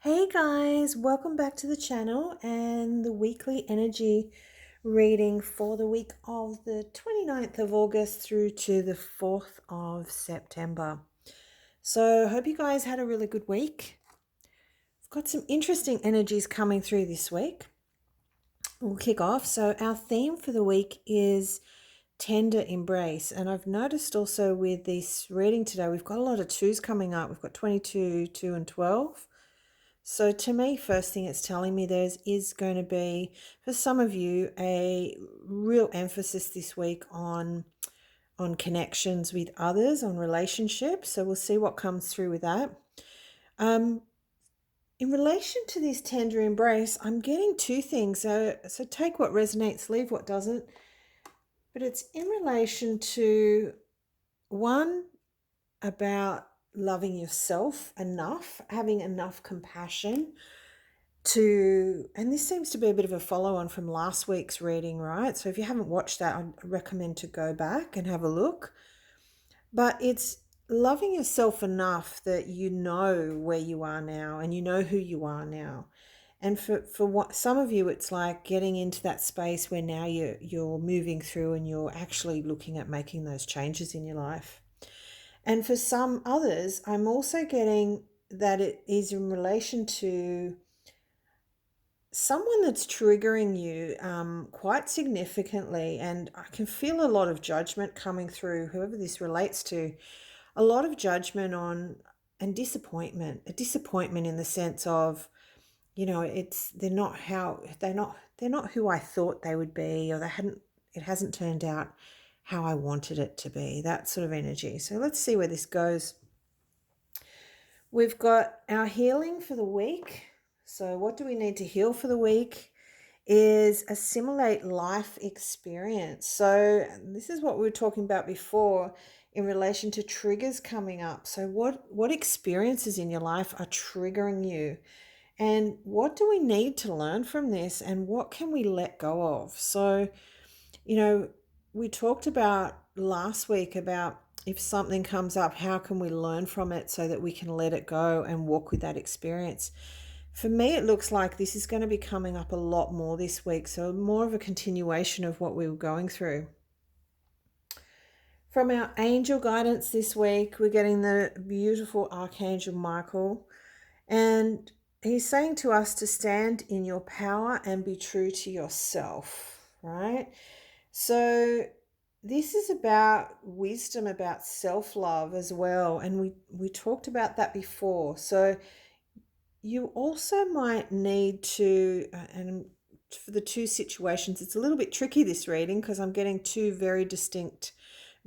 Hey guys, welcome back to the channel and the weekly energy reading for the week of the 29th of August through to the 4th of September. So, hope you guys had a really good week. I've got some interesting energies coming through this week. We'll kick off. So, our theme for the week is tender embrace. And I've noticed also with this reading today, we've got a lot of twos coming up. We've got 22, 2, and 12. So to me, first thing it's telling me is going to be, for some of you, a real emphasis this week on connections with others, on relationships. So we'll see what comes through with that. In relation to this tender embrace, I'm getting two things. So take what resonates, leave what doesn't. But it's in relation to one about loving yourself enough, having enough compassion and this seems to be a bit of a follow on from last week's reading, right? So if you haven't watched that, I recommend to go back and have a look. But it's loving yourself enough that you know where you are now and you know who you are now. And for what some of you, it's like getting into that space where now you're moving through and you're actually looking at making those changes in your life. And for some others, I'm also getting that it is in relation to someone that's triggering you quite significantly, and I can feel a lot of judgment coming through whoever this relates to, a lot of judgment on and disappointment, a disappointment in the sense of, they're not who I thought they would be, or it hasn't turned out how I wanted it to be, that sort of energy. So let's see where this goes. We've got our healing for the week. So what do we need to heal for the week is assimilate life experience. So this is what we were talking about before in relation to triggers coming up. So what experiences in your life are triggering you? And what do we need to learn from this? And what can we let go of? So, we talked about last week about if something comes up, how can we learn from it so that we can let it go and walk with that experience? For me, it looks like this is going to be coming up a lot more this week. So more of a continuation of what we were going through. From our angel guidance this week, we're getting the beautiful Archangel Michael. And he's saying to us to stand in your power and be true to yourself, right? So this is about wisdom, about self-love as well. And we talked about that before. So you also might need to, and for the two situations, it's a little bit tricky this reading because I'm getting two very distinct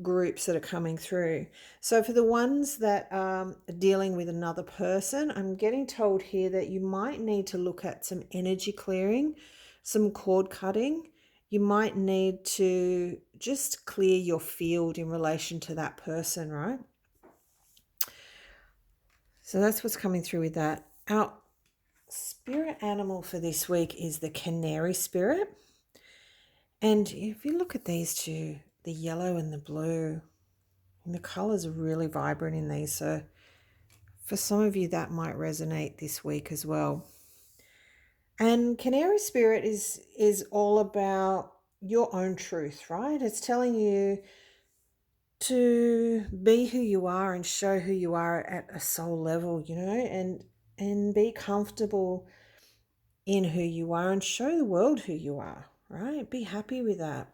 groups that are coming through. So for the ones that are dealing with another person, I'm getting told here that you might need to look at some energy clearing, some cord cutting. You might need to just clear your field in relation to that person, right? So that's what's coming through with that. Our spirit animal for this week is the Canary Spirit. And if you look at these two, the yellow and the blue, and the colors are really vibrant in these. So for some of you, that might resonate this week as well. And Canary Spirit is all about your own truth, right? It's telling you to be who you are and show who you are at a soul level, and be comfortable in who you are and show the world who you are, right? Be happy with that.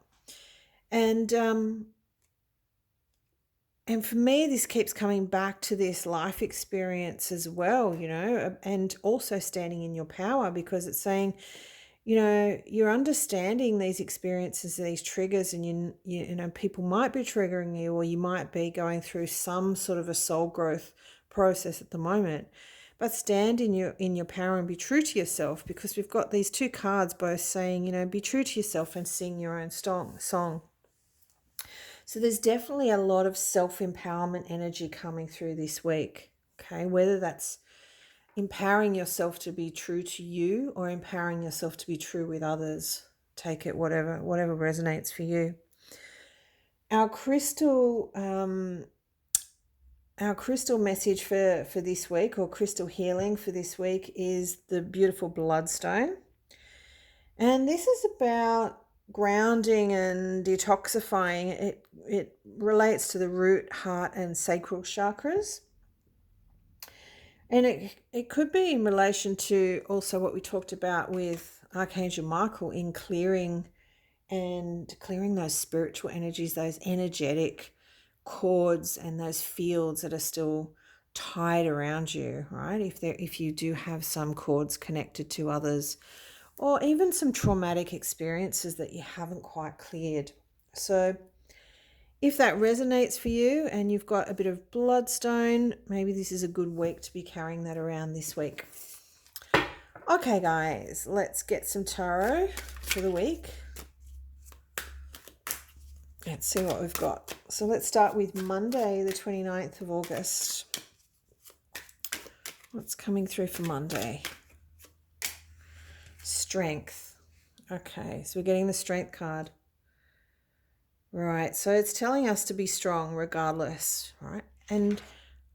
And for me, this keeps coming back to this life experience as well, and also standing in your power, because it's saying, you're understanding these experiences, these triggers, and people might be triggering you, or you might be going through some sort of a soul growth process at the moment. But stand in your power and be true to yourself, because we've got these two cards both saying, be true to yourself and sing your own song. So there's definitely a lot of self-empowerment energy coming through this week, okay? Whether that's empowering yourself to be true to you or empowering yourself to be true with others. Take it whatever resonates for you. Our crystal our crystal message for this week, or crystal healing for this week, is the beautiful bloodstone. And this is about grounding and detoxifying. It relates to the root, heart, and sacral chakras. And it could be in relation to also what we talked about with Archangel Michael in clearing those spiritual energies, those energetic cords and those fields that are still tied around you, right? If you do have some cords connected to others, or even some traumatic experiences that you haven't quite cleared. So if that resonates for you and you've got a bit of bloodstone, maybe this is a good week to be carrying that around this week. Okay, guys, let's get some tarot for the week. Let's see what we've got. So let's start with Monday, the 29th of August. What's coming through for Monday? Strength. Okay, so we're getting the Strength card. Right, so it's telling us to be strong regardless, right? And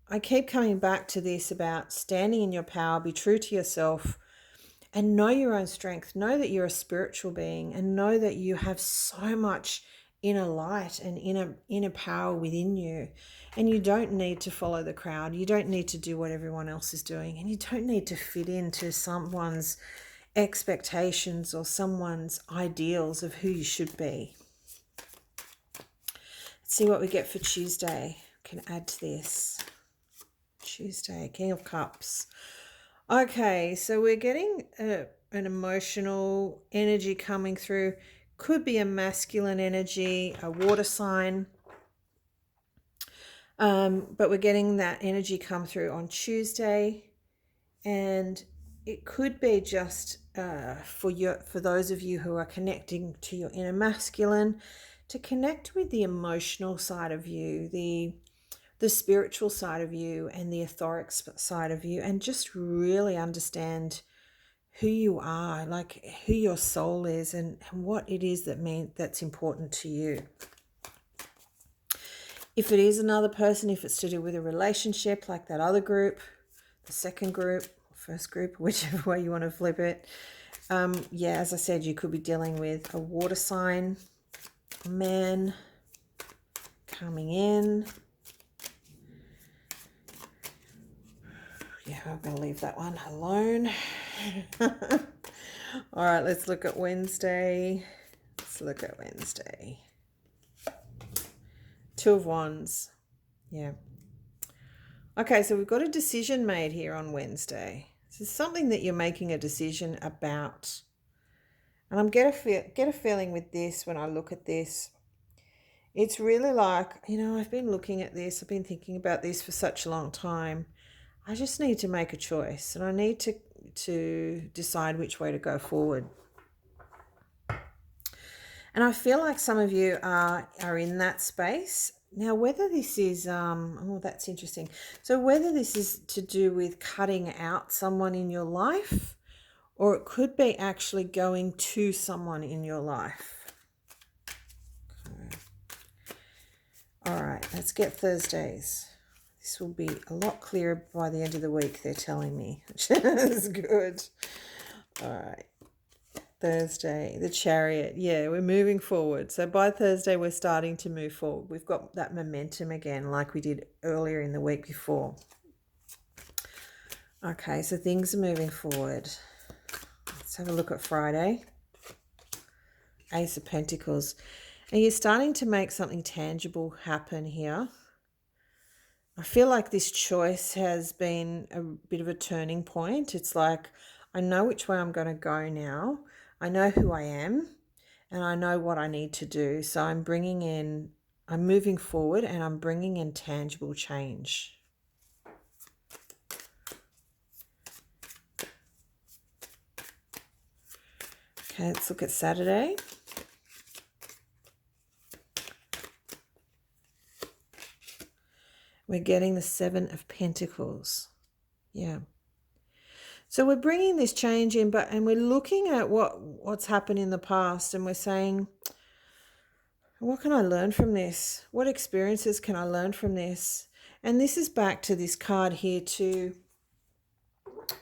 I keep coming back to this about standing in your power, be true to yourself, and know your own strength. Know that you're a spiritual being, and know that you have so much inner light and inner power within you. And you don't need to follow the crowd. You don't need to do what everyone else is doing. And you don't need to fit into someone's expectations or someone's ideals of who you should be. Let's see what we get for Tuesday. We can add to this. Tuesday, King of Cups. Okay, so we're getting an emotional energy coming through. Could be a masculine energy, a water sign. But we're getting that energy come through on Tuesday. And it could be just for those of you who are connecting to your inner masculine, to connect with the emotional side of you, the spiritual side of you, and the etheric side of you, and just really understand who you are, like who your soul is, and what it is that's important to you. If it is another person, if it's to do with a relationship, like that other group, the second group, first group, whichever way you want to flip it. Yeah, as I said, you could be dealing with a water sign, a man coming in. Yeah, I'm going to leave that one alone. All right, let's look at Wednesday. Two of Wands. Yeah. Okay, so we've got a decision made here on Wednesday. This is something that you're making a decision about. And I'm get a feeling with this when I look at this. It's really like, I've been looking at this. I've been thinking about this for such a long time. I just need to make a choice, and I need to decide which way to go forward. And I feel like some of you are in that space. Now, whether this is, that's interesting. So whether this is to do with cutting out someone in your life, or it could be actually going to someone in your life. Okay. All right, let's get Thursdays. This will be a lot clearer by the end of the week, they're telling me, which is good. All right. Thursday, the Chariot. Yeah, we're moving forward. So by Thursday, we're starting to move forward. We've got that momentum again, like we did earlier in the week before. Okay, so things are moving forward. Let's have a look at Friday. Ace of Pentacles. And you're starting to make something tangible happen here. I feel like this choice has been a bit of a turning point. It's like, I know which way I'm going to go now. I know who I am, and I know what I need to do. So I'm moving forward, and I'm bringing in tangible change. Okay, let's look at Saturday. We're getting the Seven of Pentacles. Yeah. So we're bringing this change in, and we're looking at what's happened in the past, and we're saying, what can I learn from this? What experiences can I learn from this? And this is back to this card here too,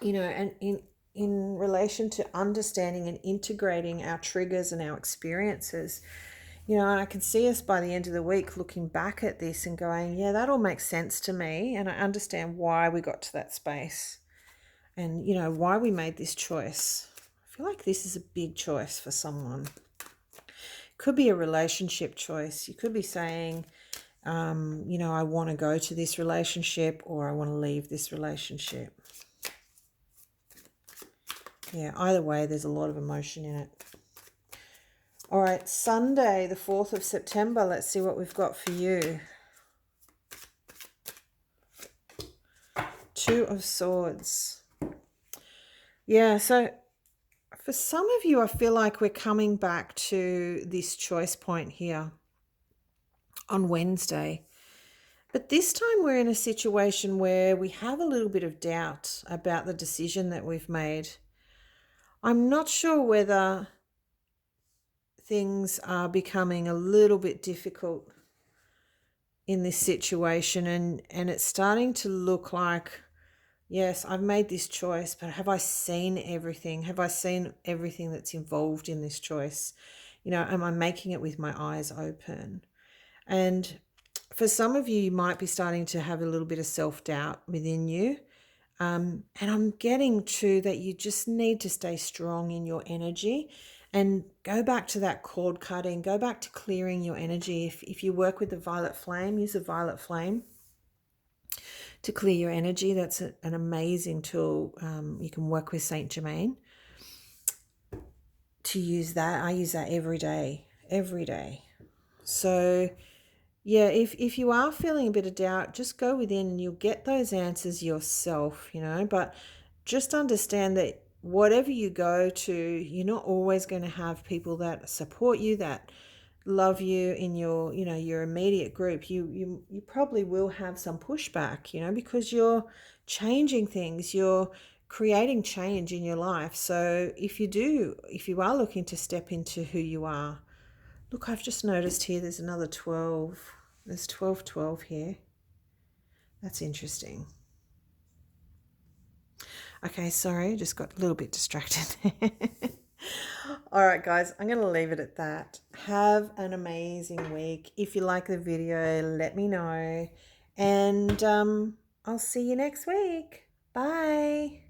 you know, and in relation to understanding and integrating our triggers and our experiences. You know, and I can see us by the end of the week looking back at this and going, yeah, that all makes sense to me. And I understand why we got to that space and, you know, why we made this choice. I feel like this is a big choice for someone. Could be a relationship choice. You could be saying, you know, I want to go to this relationship or I want to leave this relationship. Yeah, either way, there's a lot of emotion in it. All right, Sunday, the 4th of September. Let's see what we've got for you. Two of Swords. Yeah, so for some of you, I feel like we're coming back to this choice point here on Wednesday. But this time we're in a situation where we have a little bit of doubt about the decision that we've made. I'm not sure whether things are becoming a little bit difficult in this situation, and it's starting to look like, yes, I've made this choice, but have I seen everything? Have I seen everything that's involved in this choice? You know, am I making it with my eyes open? And for some of you, you might be starting to have a little bit of self-doubt within you. And I'm getting to that you just need to stay strong in your energy and go back to that cord cutting, go back to clearing your energy. If you work with the violet flame, use a violet flame to clear your energy. That's an amazing tool. You can work with Saint Germain to use that. I use that every day. So yeah, if you are feeling a bit of doubt, just go within and you'll get those answers yourself, you know. But just understand that whatever you go to, you're not always going to have people that support you, that love you in your, you know, your immediate group. You probably will have some pushback, you know, because you're changing things, you're creating change in your life. So if you are looking to step into who you are, look, I've just noticed here there's another 12. There's 12 here. That's interesting. Okay, sorry, I just got a little bit distracted. All right, guys, I'm going to leave it at that. Have an amazing week. If you like the video, let me know. And I'll see you next week. Bye.